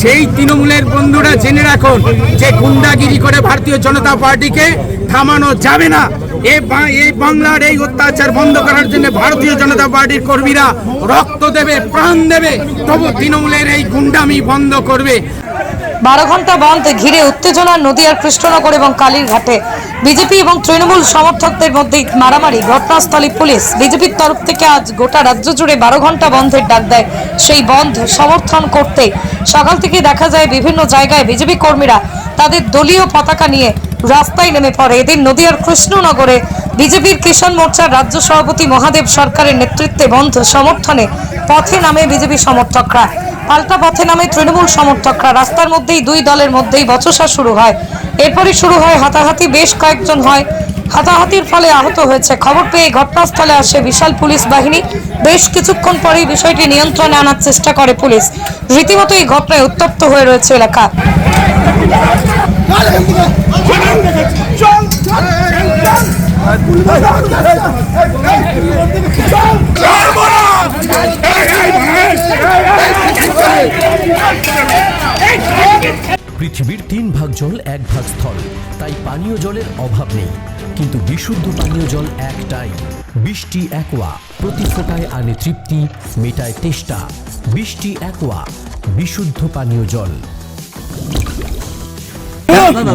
সেই তৃণমূলের বন্ধুরা জেনে রাখুন যে গুন্ডাগিরি করে ভারতীয় জনতা পার্টিকে থামানো যাবে না। এই বাংলার এই অত্যাচার বন্ধ করার জন্য ভারতীয় জনতা পার্টির কর্মীরা রক্ত দেবে, প্রাণ দেবে, তবু তৃণমূলের এই গুন্ডামি বন্ধ করবে। 12 ঘন্টা বন্ধ ঘিরে উত্তেজনা নদিয়ার কৃষ্ণনগর এবং কালীরঘাটে। বিজেপি এবং তৃণমূল সমর্থকদের মধ্যে মারামারি, ঘটনাস্থলে পুলিশ। বিজেপির তরফ থেকে আজ গোটা রাজ্য জুড়ে 12 ঘন্টা বন্ধের ডাক দেয়। সেই বন্ধ সমর্থন করতে সকাল থেকে দেখা যায় বিভিন্ন জায়গায় বিজেপি কর্মীরা তাদের দলীয় পতাকা নিয়ে রাস্তায় নেমে পড়ে। এদিন নদিয়ার কৃষ্ণনগরে বিজেপির কিষাণ মোর্চার রাজ্য সভাপতি মহাদেব সরকারের নেতৃত্বে বন্ধ সমর্থনে পথে নামে বিজেপি সমর্থকরা। পাল্টা পথে নামে তৃণমূল সমর্থকরা। রাস্তার মধ্যেই দুই দলের মধ্যেই বচসা শুরু হয়। এরপরই শুরু হয় হাতাহাতি। বেশ কয়েকজন হয় হাতাহাতির ফলে আহত হয়েছে। খবর পেয়ে ঘটনাস্থলে আসে বিশাল পুলিশ বাহিনী। বেশ কিছুক্ষণ পরেই বিষয়টি নিয়ন্ত্রণে আনার চেষ্টা করে পুলিশ। রীতিমতো এই ঘটনায় উত্তপ্ত হয়ে রয়েছে এলাকা। পৃথিবীর 3 ভাগ জল 1 ভাগ স্থল, তাই পানীয় জলের অভাব নেই। কিন্তু বিশুদ্ধ পানীয় জল একটাই, বৃষ্টি একোয়া। প্রতি ফোঁটায় আনে তৃপ্তি, মেটায় তেষ্টা। বৃষ্টি একোয়া, বিশুদ্ধ পানীয় জল।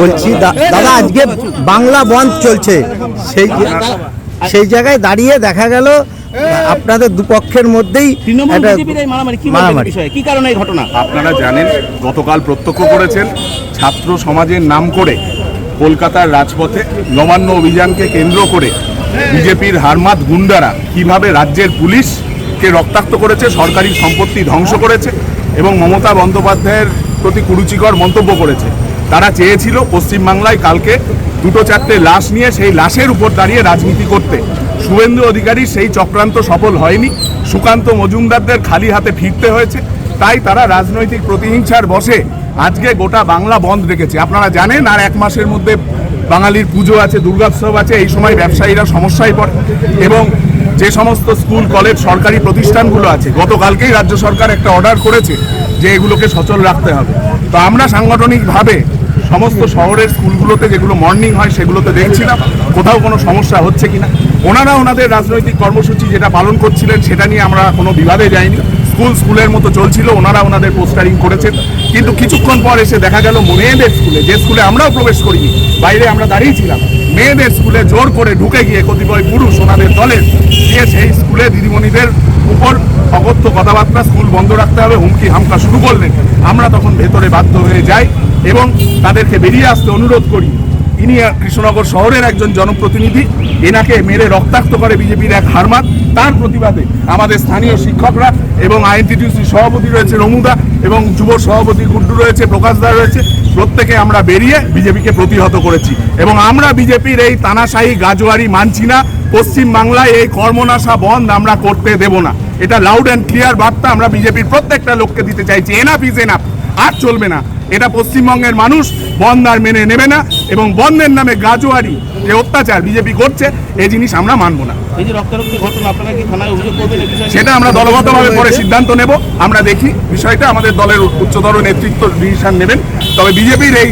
বলছি দাদা, আজকে বাংলা বন্ধ চলছে, সেই জায়গায় দাঁড়িয়ে দেখা গেল আপনাদের দুপক্ষের মধ্যেই মারামারি। কি কারণে এই ঘটনা আপনারা জানেন? গতকাল প্রত্যক্ষ করেছেন ছাত্র সমাজের নাম করে কলকাতার রাজপথে নবান্ন অভিযানকে কেন্দ্র করে বিজেপির হারমাত গুন্ডারা কিভাবে রাজ্যের পুলিশকে রক্তাক্ত করেছে, সরকারি সম্পত্তি ধ্বংস করেছে এবং মমতা বন্দ্যোপাধ্যায়ের প্রতি কুরুচিকর মন্তব্য করেছে। তারা চেয়েছিল পশ্চিমবাংলায় কালকে 2-4টে লাশ নিয়ে সেই লাশের উপর দাঁড়িয়ে রাজনীতি করতে। শুভেন্দু অধিকারী সেই চক্রান্ত সফল হয়নি। সুকান্ত মজুমদারদের খালি হাতে ফিরতে হয়েছে। তাই তারা রাজনৈতিক প্রতিহিংসার বশে আজকে গোটা বাংলা বন্ধ রেখেছে। আপনারা জানেন আর 1 মাসের মধ্যে বাঙালির পুজো আছে, দুর্গোৎসব আছে। এই সময় ব্যবসায়ীরা সমস্যায় পড়ে এবং যে সমস্ত স্কুল কলেজ সরকারি প্রতিষ্ঠানগুলো আছে, গতকালকেই রাজ্য সরকার একটা অর্ডার করেছে যে এগুলোকে সচল রাখতে হবে। তো আমরা সাংগঠনিকভাবে সমস্ত শহরের স্কুলগুলোতে যেগুলো মর্নিং হয় সেগুলোতে দেখছিলাম কোথাও কোনো সমস্যা হচ্ছে কিনা। ওনারা ওনাদের রাজনৈতিক কর্মসূচি যেটা পালন করছিলেন সেটা নিয়ে আমরা কোনো বিবাদে যাইনি। স্কুলের মতো চলছিল, ওনারা ওনাদের পোস্টারিং করেছেন। কিন্তু কিছুক্ষণ পর এসে দেখা গেল মেয়েদের স্কুলে, যে স্কুলে আমরাও প্রবেশ করিনি, বাইরে আমরা দাঁড়িয়েছিলাম, মেয়েদের স্কুলে জোর করে ঢুকে গিয়ে কতিপয় পুরুষ ওনাদের দলের গিয়ে সেই স্কুলে দিদিমণিদের উপর অকথ্য কথাবার্তা, স্কুল বন্ধ রাখতে হবে, হুমকি হামকা শুরু করলেন। আমরা তখন ভেতরে বাধ্য হয়ে যাই এবং তাদেরকে বেরিয়ে আসতে অনুরোধ করি। ইনি কৃষ্ণনগর শহরের একজন জনপ্রতিনিধি, এনাকে মেরে রক্তাক্ত করে বিজেপির এক হারমাত। তার প্রতিবাদে আমাদের স্থানীয় শিক্ষকরা এবং আইএনটিটিউসি সভাপতি রয়েছে রমুদা এবং যুব সভাপতি গুড্ডু রয়েছে, প্রকাশদা রয়েছে, প্রত্যেকে আমরা বেরিয়ে বিজেপিকে প্রতিহত করেছি এবং আমরা বিজেপির এই তানাশাহী গাজোয়ারি মানছি না। পশ্চিমবাংলায় এই কর্মনাশা বন্ধ আমরা করতে দেব না। এটা লাউড অ্যান্ড ক্লিয়ার বার্তা আমরা বিজেপির প্রত্যেকটা লোককে দিতে চাইছি। এনাফ ইজ এনাফ, আর চলবে না। এটা পশ্চিমবঙ্গের মানুষ বন্ধ আর মেনে নেবে না এবং বন্ধের নামে গাজোয়ারি যে অত্যাচার বিজেপি করছে এই জিনিস আমরা মানব না। এই যে রক্তারক্তি ঘটনা, আপনারা কি থানায় অভিযোগ করবেন? সেটা আমরা দলগতভাবে পরে সিদ্ধান্ত নেব। আমরা দেখি বিষয়টা, আমাদের দলের উচ্চতর নেতৃত্ব ডিসিশন নেবেন। তবে বিজেপির এই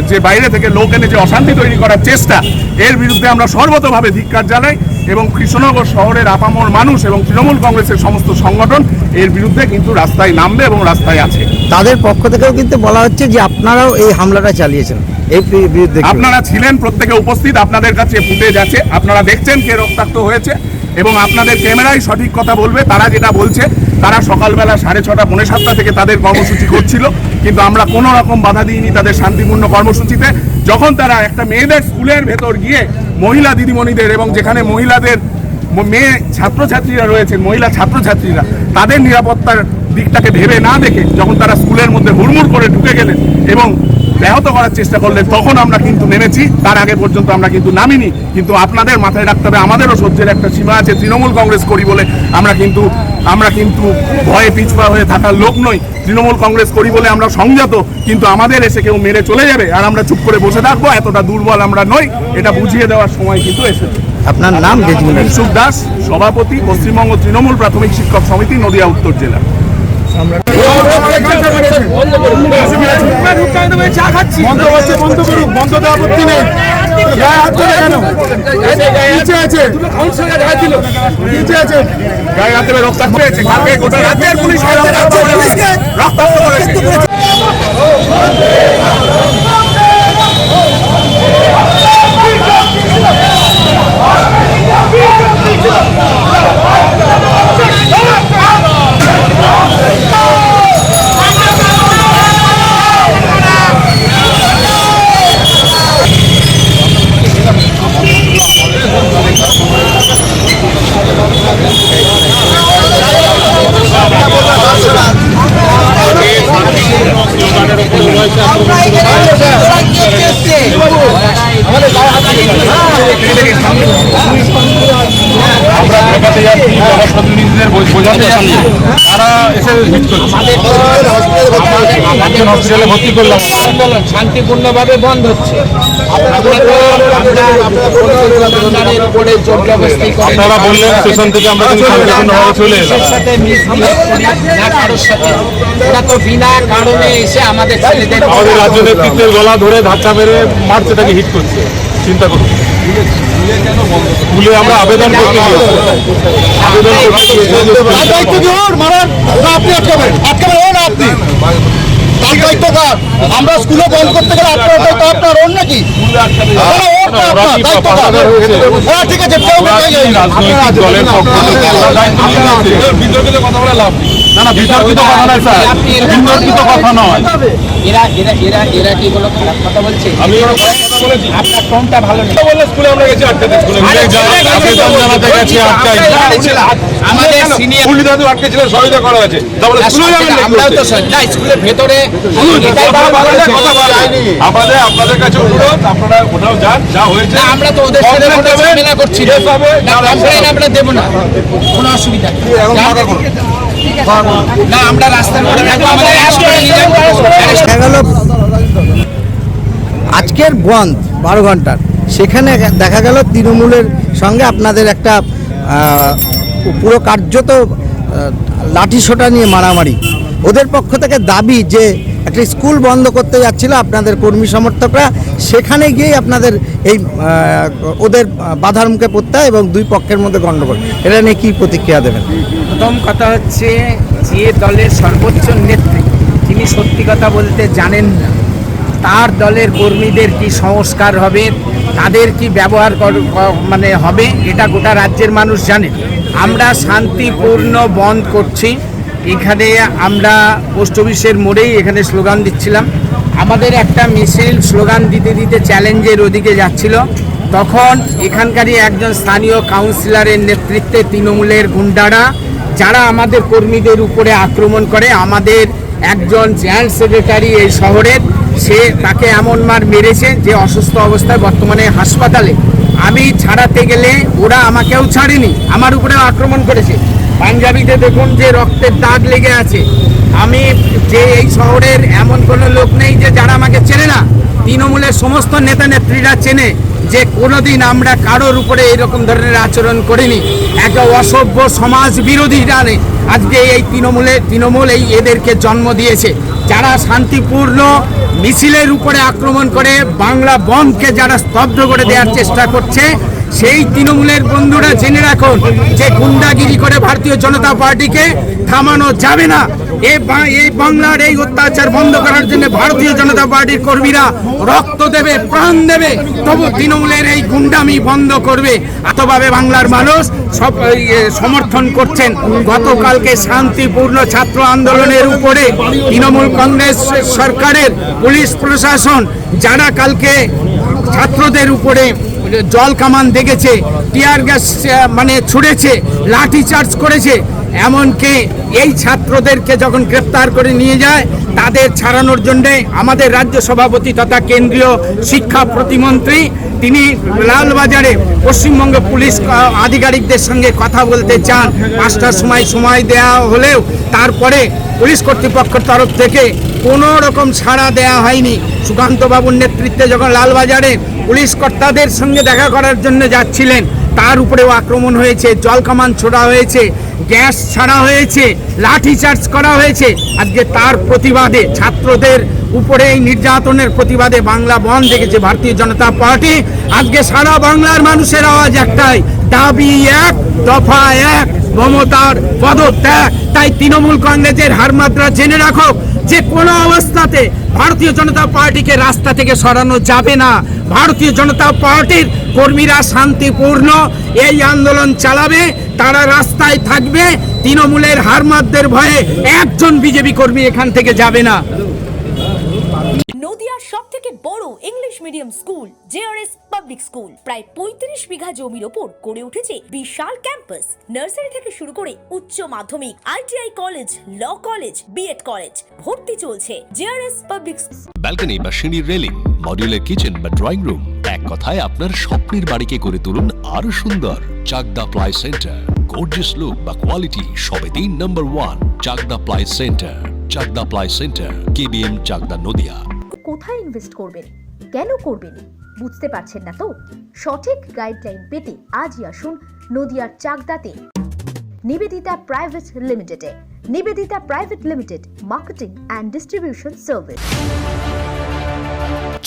যে বাইরে থেকে লোক এনে যে অশান্তি তৈরি করার চেষ্টা, এর বিরুদ্ধে আমরা সর্বতভাবে ধিক্কার জানাই এবং কৃষ্ণনগর শহরের আপামর মানুষ এবং তৃণমূল কংগ্রেসের সমস্ত সংগঠন এর বিরুদ্ধে কিন্তু রাস্তায় নামবে এবং রাস্তায় আছে। তাদের পক্ষ থেকেও কিন্তু বলা হচ্ছে যে আপনারাও এই হামলাটা চালিয়েছেন, এই বিরুদ্ধে কি? আপনারা ছিলেন, প্রত্যেকে উপস্থিত, আপনাদের কাছে ফুটেজ আছে, আপনারা দেখছেন কে রক্তাক্ত হয়েছে এবং আপনাদের ক্যামেরাই সঠিক কথা বলবে। তারা যেটা বলছে, তারা সকালবেলা 6:30 পৌনে 7টা থেকে তাদের কর্মসূচি করছিল, কিন্তু আমরা কোনো রকম বাধা দিইনি তাদের শান্তিপূর্ণ কর্মসূচিতে। যখন তারা একটা মেয়েদের স্কুলের ভেতর গিয়ে মহিলা দিদিমণিদের এবং যেখানে মহিলাদের মেয়ে ছাত্রছাত্রীরা রয়েছেন, মহিলা ছাত্রছাত্রীরা, তাদের নিরাপত্তার দিকটাকে ভেবে না দেখে যখন তারা স্কুলের মধ্যে হুড়মুড় করে ঢুকে গেলেন এবং ব্যাহত করার চেষ্টা করলেন, তখন আমরা কিন্তু নেমেছি। তার আগে পর্যন্ত আমরা কিন্তু নামিনি। কিন্তু আপনাদের মাথায় রাখতে হবে, আমাদেরও সহ্যের একটা সীমা আছে। তৃণমূল কংগ্রেস করি বলে আমরা কিন্তু ভয়ে পিছপা হয়ে থাকার লোক নই। তৃণমূল কংগ্রেস করি বলে আমরা সংযত, কিন্তু আমাদের এসে কেউ মেরে চলে যাবে আর আমরা চুপ করে বসে থাকবো, এতটা দুর্বল আমরা নই। এটা বুঝিয়ে দেওয়ার সময় কিন্তু এসেছে। আপনার নাম? ইনসুক দাস, সভাপতি, পশ্চিমবঙ্গ তৃণমূল প্রাথমিক শিক্ষক সমিতি, নদিয়া উত্তর জেলা। গায়ে হাতে রক্তাক্ত হয়েছে, কালকে গোটা রাজ্যের পুলিশ রক্তাক্ত করেছে। তারা এসে হিট করছে, হসপিটালে ভর্তি করলাম। শান্তিপূর্ণভাবে বন্ধ হচ্ছে। আপনারা বললেন স্টেশন থেকে আমরা কিন্তু শান্তিপূর্ণভাবে চলে এলাম। ওরা তো বিনা কারণে এসে আমাদের ছেলেদের আমাদের রাজ্য নেতৃত্বের গলা ধরে ধাক্কা মেরে মারছে, তাকে হিট করছে। চিন্তা করুন, স্কুলে আমরা আবেদন করতে আমরা স্কুলে বন্ধ করতে গেলে আপনার ওর নাকি? ঠিক আছে, বিতর্কিত কথা বলে লাভ নেই। না, বিতর্কিত কথা নয় স্যার, বিতর্কিত কথা নয়। এরা কি কোনো খারাপ কথা বলছে? আমি কোনো খারাপ কথা বলেছি? আপনার টোনটা ভালো নেই। বললে স্কুলে আমরা গেছি আটকাতে, স্কুলে আবেদন জানাতে গেছি আটকাই। আমাদের সিনিয়র পুলিশদাদু আটকে ছিলেন, সহায়তা করা হয়েছে, তাহলে স্কুলে যাবেন না? আমরাও তো না, স্কুলের ভেতরে আমাদের আপনাদের কাছে অনুরোধ, আপনারা কোথাও যান, যা হয়েছে আমরা তো ওদের সাথে কোনো ঝামেলা করছি না। কমপ্লেইন আমরা দেব না, কোনো অসুবিধা নেই। না, আমরা রাস্তার মধ্যে থাকবো, আমাদের অ্যারেস্ট করে নিয়ে যাবো। দেখা গেল আজকের বন্ধ 12 ঘন্টার, সেখানে দেখা গেল তৃণমূলের সঙ্গে আপনাদের একটা পুরো কার্যত লাঠিসোঁটা নিয়ে মারামারি। ওদের পক্ষ থেকে দাবি যে একটা স্কুল বন্ধ করতে যাচ্ছিল আপনাদের কর্মী সমর্থকরা, সেখানে গিয়েই আপনাদের এই ওদের বাধার মুখে পড়তে হয় এবং দুই পক্ষের মধ্যে গণ্ডগোল। এটা নিয়ে কী প্রতিক্রিয়া দেবেন? প্রথম কথা হচ্ছে, যে দলের সর্বোচ্চ নেত্রী, তিনি সত্যি কথা বলতে জানেন না তার দলের কর্মীদের কি সংস্কার হবে, তাদের কি ব্যবহার মানে হবে, এটা গোটা রাজ্যের মানুষ জানে। আমরা শান্তিপূর্ণ বন্ধ করছি। এখানে আমরা পোস্ট অফিসের মোড়েই এখানে স্লোগান দিচ্ছিলাম। আমাদের একটা মিছিল স্লোগান দিতে দিতে চ্যালেঞ্জের ওদিকে যাচ্ছিল, তখন এখানকারই একজন স্থানীয় কাউন্সিলরের নেতৃত্বে তৃণমূলের গুন্ডারা, যারা আমাদের কর্মীদের উপরে আক্রমণ করে, আমাদের একজন জয়েন্ট সেক্রেটারি এই শহরের, সে তাকে এমন মার মেরেছে যে অসুস্থ অবস্থায় বর্তমানে হাসপাতালে। আমি ছাড়াতে গেলে ওরা আমাকেও ছাড়েনি, আমার উপরেও আক্রমণ করেছে। পাঞ্জাবিতে দেখুন যে রক্তের দাগ লেগে আছে। আমি যে এই শহরের এমন কোনো লোক নেই যে যারা আমাকে চেনে না। তৃণমূলের সমস্ত নেতা নেত্রীরা চেনে যে কোনোদিন আমরা কারোর উপরে এরকম ধরনের আচরণ করিনি। একটা অসভ্য সমাজ বিরোধী ডানে আজকে এই তৃণমূল এই এদেরকে জন্ম দিয়েছে, যারা শান্তিপূর্ণ মিছিলের উপরে আক্রমণ করে বাংলা বন্ধকে যারা স্তব্ধ করে দেওয়ার চেষ্টা করছে, সেই তৃণমূলের বন্ধুরা জেনে রাখুন যে গুন্ডাগিরি করে ভারতীয় জনতা পার্টিকে থামানো যাবে না। এই বাংলার এই অত্যাচার বন্ধ করার জন্য ভারতীয় জনতা পার্টির কর্মীরা রক্ত দেবে, প্রাণ দেবে, তবু তৃণমূলের এই গুন্ডামি বন্ধ করবে। এতভাবে বাংলার মানুষ সব সমর্থন করছেন। গতকালকে শান্তিপূর্ণ ছাত্র আন্দোলনের উপরে তৃণমূল কংগ্রেস সরকারের পুলিশ প্রশাসন যারা কালকে ছাত্রদের উপরে জল কামান দেখেছে, টিয়ার গ্যাস মানে ছুড়েছে, লাঠি চার্জ করেছে, এমনকি এই ছাত্রদেরকে যখন গ্রেপ্তার করে নিয়ে যায় তাদের ছাড়ানোর জন্যে আমাদের রাজ্য সভাপতি তথা কেন্দ্রীয় শিক্ষা প্রতিমন্ত্রী তিনি লালবাজারে পশ্চিমবঙ্গ পুলিশ আধিকারিকদের সঙ্গে কথা বলতে চান। 5টার সময় দেওয়া হলেও তারপরে পুলিশ কর্তৃপক্ষের তরফ থেকে কোনো রকম ছাড়া দেওয়া হয়নি। সুকান্ত বাবুর নেতৃত্বে যখন লালবাজারে পুলিশ কর্তাদের সঙ্গে দেখা করার জন্য যাচ্ছিলেন তার উপরেও আক্রমণ হয়েছে, জল কামান ছোড়া হয়েছে, গ্যাস ছাড়া হয়েছে, লাঠি চার্জ করা হয়েছে। আজকে তার প্রতিবাদে ছাত্রদের উপরে এই নির্যাতনের প্রতিবাদে বাংলা বন্ধ দেখেছে ভারতীয় জনতা পার্টি। আজকে সারা বাংলার মানুষের আওয়াজ একটাই, দাবি এক, দফা এক, মমতার পদত্যাগ। তাই তৃণমূল কংগ্রেসের হারমাত্রা জেনে রাখো যে কোনো অবস্থাতে ভারতীয় জনতা পার্টিকে রাস্তা থেকে সরানো যাবে না। ভারতীয় জনতা পার্টির কর্মীরা শান্তিপূর্ণ এই আন্দোলন চালাবে, তারা রাস্তায় থাকবে। তৃণমূলের হারমাতদের ভয়ে একজন বিজেপি কর্মী এখান থেকে যাবে না। নদিয়ার সবথেকে বড় English medium school JRS public school প্রায় 35 বিঘা জমির ওপর গড়ে উঠেছে বিশাল ক্যাম্পাস। নার্সারি থেকে শুরু করে উচ্চ মাধ্যমিক, ITI college, law college, BEd college, ভর্তি চলছে। জেআরএস পাবলিক ব্যালকনি বা সিঁড়ির রেলিং, মডিউলার কিচেন বা ড্রয়িং রুম, এক কথায় আপনার স্বপ্নের বাড়িকে করে তুলুন আরো সুন্দর। Chakdah ply centre, gorgeous look বা কোয়ালিটি সবেতেই number 1। Chakdah ply centre, Chakdah ply centre, KBM, Chakdah, Nadia. কোথায় ইনভেস্ট করবেন, কেন করবেন বুঝতে পারছেন না তো? সঠিক গাইডলাইন পেতে আজই আসুন নদিয়ার চাকদাতে নিবেদিতা প্রাইভেট লিমিটেডে। Nivedita private limited, marketing and distribution service.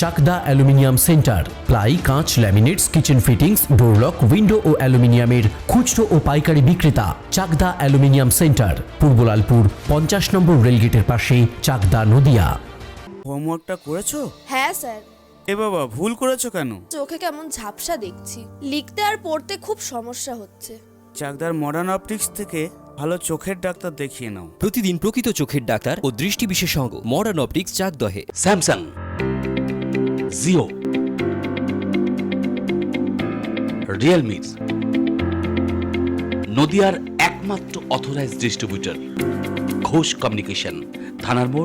Chakdah aluminium centre, ply, কাঁচ, laminates, kitchen fittings, door lock, window ও অ্যালুমিনিয়ামের খুচরো ও পাইকারি বিক্রেতা। চাকদা অ্যালুমিনিয়াম সেন্টার, পূর্বলালপুর 50 নম্বর রেলগেটের পাশে, চাকদা, নদিয়া। হোমওয়ার্কটা করেছো? হ্যাঁ স্যার। এ বাবা, ভুল করেছো কেন? চোখে কেমন ঝাপসা দেখছি, লিখতে আর পড়তে খুব সমস্যা হচ্ছে। চাকদার মডার্ন অপটিক্স থেকে ভালো চোখের ডাক্তার দেখিয়ে নাও। প্রতিদিন প্রকৃত চোখের ডাক্তার ও দৃষ্টি বিশেষজ্ঞ মডার্ন অপটিক্স, চাকদহে। স্যামসাং, জিও, রিয়েলমি, নদিয়ার একমাত্র অথরাইজড ডিস্ট্রিবিউটর ঘোষ কমিউনিকেশন, থানার মোড়,